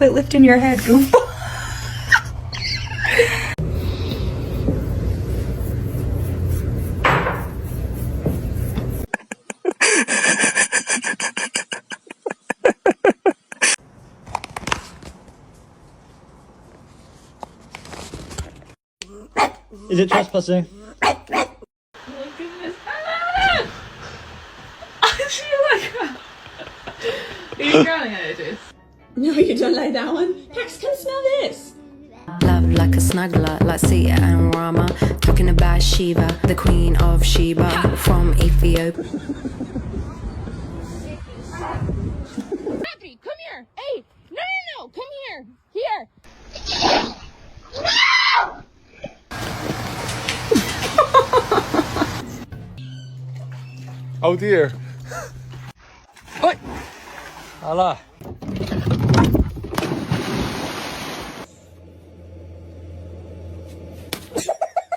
Quit lifting your head, goofball. Is it trespassing? Oh my goodness. Ah! I feel like Are you growling at it? No, you don't like that one. Pax, come smell this. Love like a snuggler, like Sita and Rama. Talking about Shiva, the queen of Sheba from Ethiopia. Happy, come here. Hey, no, come here. Here. Oh dear. Allah.